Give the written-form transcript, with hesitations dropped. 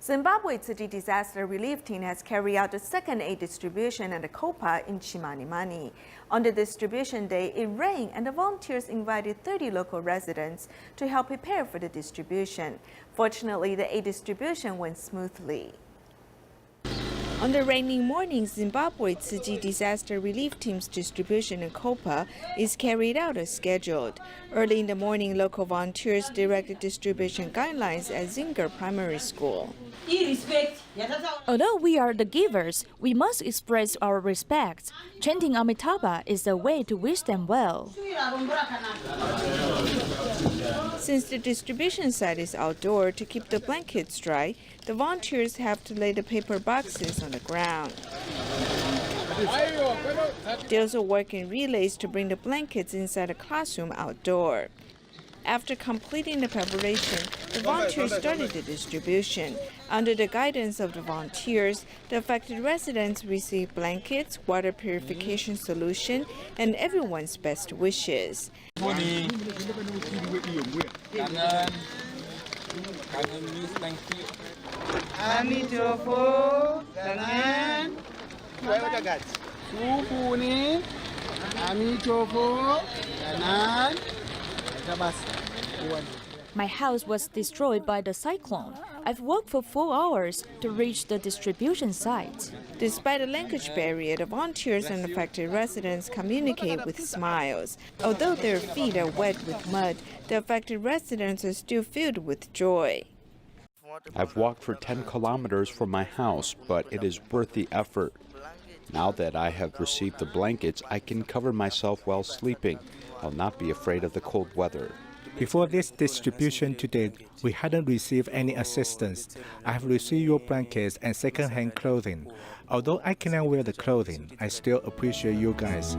Zimbabwe Tzu Chi disaster relief team has carried out the second aid distribution at the Kopa in Chimanimani. On the distribution day, it rained and the volunteers invited 30 local residents to help prepare for the distribution. Fortunately, the aid distribution went smoothly. On the rainy morning, Zimbabwe Tzu Chi disaster relief team's distribution in Kopa is carried out as scheduled. Early in the morning, local volunteers directed distribution guidelines at Zinger Primary School. Although we are the givers, we must express our respect. Chanting Amitabha is a way to wish them well. Since the distribution site is outdoor, to keep the blankets dry, the volunteers have to lay the paper boxes on the ground. They also work in relays to bring the blankets inside the classroom outdoor. After completing the preparation, the volunteers started the distribution. Under the guidance of the volunteers, the affected residents received blankets, water purification solution, and everyone's best wishes. My house was destroyed by the cyclone. I've walked for 4 hours to reach the distribution site. Despite the language barrier, the volunteers and affected residents communicate with smiles. Although their feet are wet with mud, the affected residents are still filled with joy. I've walked for 10 kilometers from my house, but it is worth the effort. Now that I have received the blankets, I can cover myself while sleeping. I'll not be afraid of the cold weather. Before this distribution today, we hadn't received any assistance. I have received your blankets and second-hand clothing. Although I cannot wear the clothing, I still appreciate you guys.